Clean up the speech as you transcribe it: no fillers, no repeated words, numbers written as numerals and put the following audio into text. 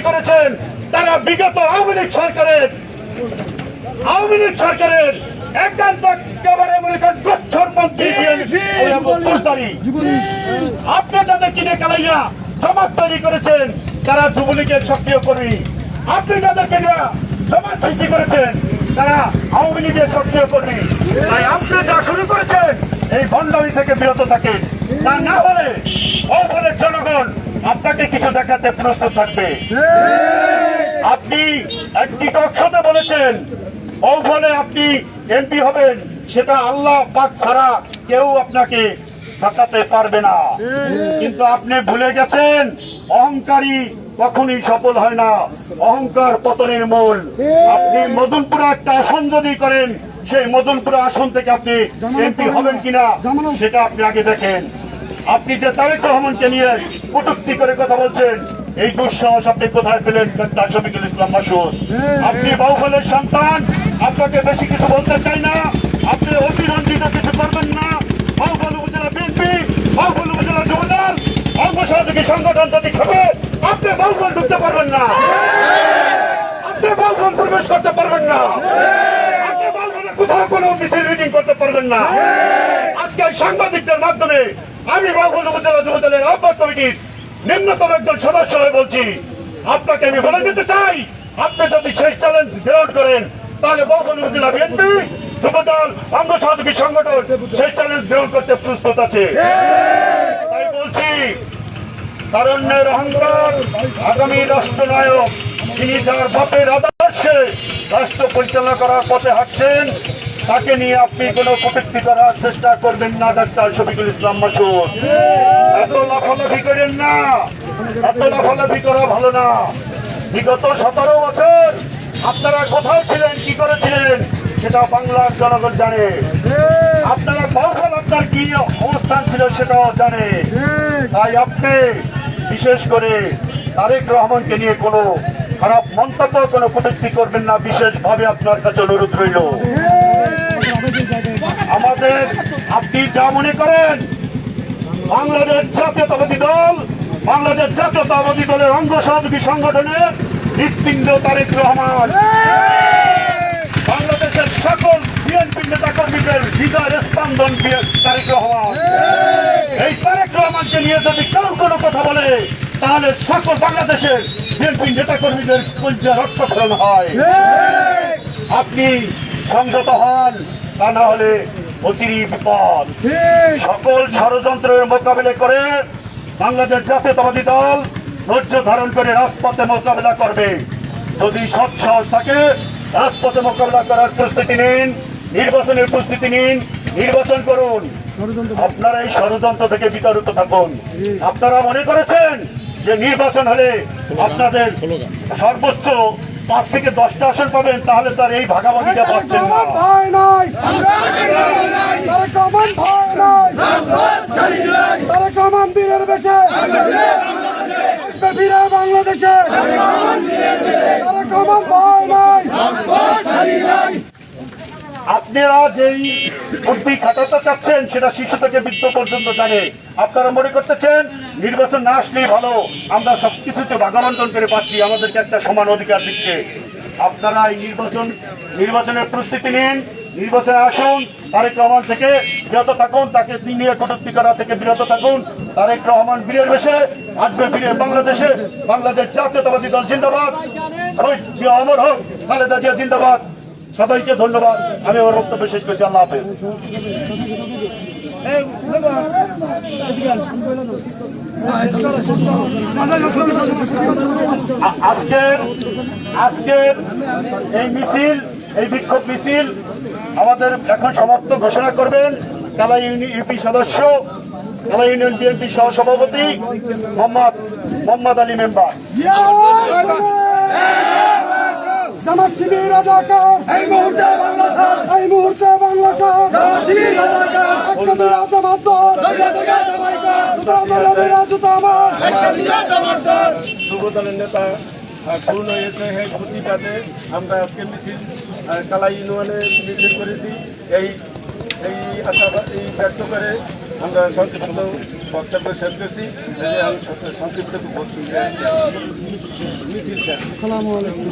করেছেন তারা বিগত আওয়ামী লীগ সরকারের একান্ত একেবারে মনে করেন কচ্ছরপন্থী আপনি যাদের কিনে কালাইয়া জমাত তৈরি করেছেন তারা যুবলীগের সক্রিয় কর্মী। আপনি যাদেরকে জমাত সৃষ্টি করেছেন তারা আওয়ামী লীগের সক্রিয় কর্মী। তাই আপনি যা শুরু করেছেন এই ভণ্ডামি থেকে বিরত থাকেন, তা না হলে অবলের জনগণ আপনাকে কিছু দেখাতে প্রস্তুত থাকবে। আপনি একটি টকশোতে বলেছেন অবলে আপনি এমপি হবেন, সেটা আল্লাহ পাক ছাড়া কেউ আপনাকে ঠকাতে পারবে না। কিন্তু আপনি ভুলে গেছেন অহংকারী কখনই সফল হয় না, অহংকার পতনের মূল। আপনি মদনপুরে একটা আসন যদি করেন, সেই মদনপুরে আসন থেকে আপনি এমপি হবেন কিনা সেটা আপনি আগে দেখেন। আপনি যে তারেক রহমানকে নিয়ে কটূক্তি করে কথা বলছেন, এই দুঃসাহস আপনি কোথায় পেলেন? ডাক্তার শফিকুল ইসলাম মাসুদ, আপনি বাহুবলের সন্তান, আপনাকে বেশি কিছু বলতে চাই না। আপনি অতিরঞ্জিত কিছু করবেন না। বাহুবল উপজেলা বিএনপি, বাহুবল উপজেলা যুবদল, অঙ্গ সহযোগী সংগঠন যদি হবে, আপনি বাহুবল ঢুকতে পারবেন না, আপনি বাহুবল প্রবেশ করতে পারবেন না, আপনি বাহুবলে কোথাও কোনো মিছিল মিটিং করতে পারবেন না। আজকে সাংবাদিকদের মাধ্যমে আমি বাহুবল উপজেলা যুবদলের আহ্বায়ক কমিটির নিম্নতম একজন সদস্য হয়ে বলছি, আপনাকে আমি বলে দিতে চাই, আপনি যদি সেই চ্যালেঞ্জ গ্রহণ করেন তাহলে বাহুবল উপজেলা বিএনপি, যুবদল, অঙ্গ সহযোগী সংগঠন সেই চ্যালেঞ্জ গ্রহণ করতে প্রস্তুত আছে। তাই বলছি, তারুণ্যের অহংকার আগামী রাষ্ট্রনায়ক, তিনি যার বাপের আদর্শে রাষ্ট্র পরিচালনা করার পথে হাঁটছেন, তাকে নিয়ে আপনি কোনো কটূক্তি করার চেষ্টা করবেন না। ডাক্তার শফিকুল ইসলাম মাসুদ, এত লাফালাফি করেন না, এত লাফালাফি করা ভালো না। বিগত 17 বছর আপনারা কোথায় ছিলেন, কি করেছিলেন সেটা বাংলার জনগণ জানে। আপনারা বাহুবল আপনার কি অবস্থান ছিল সেটাও জানে। তাই আপনি বিশেষ করে তারেক রহমানকে নিয়ে কোনো খারাপ মন্তব্য, কোনো কটূক্তি করবেন না, বিশেষভাবে আপনার কাছে অনুরোধ রইল। আমাদের আপনি যা মনে করেন, বাংলাদেশ জাতীয়তাবাদী দল, বাংলাদেশ জাতীয়তাবাদী দলের অঙ্গ সহযোগী সংগঠনের হৃৎপিণ্ড তারেক রহমান, বাংলাদেশের সকল বিএনপি নেতা কর্মীদের হৃদয়ের স্পন্দন তারেক রহমান। এই তারেক রহমানকে নিয়ে যদি কেউ কোনো কথা বলে, তাহলে সকল বাংলাদেশের বিএনপি নেতা কর্মীদের রক্তক্ষরণ হয়। আপনি সংযত হন, তা না হলে অচিরেই বিপদ। সকল ষড়যন্ত্রের মোকাবিলা করে বাংলাদেশ জাতীয়তাবাদী দল ধৈর্য ধারণ করে রাজপথে মোকাবিলা করবে। যদি সৎ সাহস থাকে, রাজপথে মোকাবিলা করার প্রস্তুতি নিন, নির্বাচনের প্রস্তুতি নিন, নির্বাচন করুন। আপনারা এই ষড়যন্ত্র থেকে বিতাড়িত থাকুন। আপনারা মনে করেছেন যে নির্বাচন হলে আপনাদের সর্বোচ্চ 5 থেকে 10টা আসন পাবেন, তাহলে তার এই ভাগাভাগিটা পাচ্ছেন না। বাংলাদেশে আপনারা যেই বুদ্ধি খাটাতে চাচ্ছেন সেটা শিশু থেকে বৃদ্ধ পর্যন্ত জানে। আপনারা মনে করতেছেন নির্বাচন না আসলেই ভালো, আমরা সবকিছুতে ভাগাবন্টন করে পাচ্ছি, আমাদেরকে একটা সমান অধিকার দিচ্ছে। আপনারা এই নির্বাচনের প্রস্তুতি নিন, নির্বাচনে আসুন, তারেক রহমান থেকে বিরত থাকুন, তাকে নিয়ে কটূক্তি করা থেকে বিরত থাকুন। তারেক রহমান বীরের বেশে আসবে ফিরে বাংলাদেশে। বাংলাদেশ জাতীয়তাবাদী দল জিন্দাবাদ, শহীদ জিয়া অমর হোক, খালেদা জিয়া জিন্দাবাদ। সবাইকে ধন্যবাদ। আমি আমার বক্তব্য শেষ করছি। আল্লাহ হাফেজ। আজকের এই মিছিল, এই বিক্ষোভ মিছিল আমাদের এখন সমাপ্ত ঘোষণা করবেন কালাই ইউপি সদস্য, কালাই ইউনিয়ন বিএনপি সহ সভাপতি মোহাম্মদ আলী মেম্বার। জামাত শিবির রাজাকার, এই মুহূর্তে বাংলা স্যার, এই মুহূর্তে বাংলা স্যার, জামাত শিবির রাজাকার, একটা দিন জামাত দল, দুর্গা জামাইকার, জুতা আমার, একটা দিন জামাত দল। যুবদলের নেতা পূর্ণ হয়েছে এই প্রতিবাদে আমরা আজকে মিছিল কালাই ইউনিয়নে মিছিল করেছি। এই আশাবাদ ব্যক্ত করে আমরা সংক্ষিপ্ত বক্তব্য শেষ করছি। আমি সংক্ষিপ্ত বক্তব্য মিছিল শেষ। আসসালামু আলাইকুম।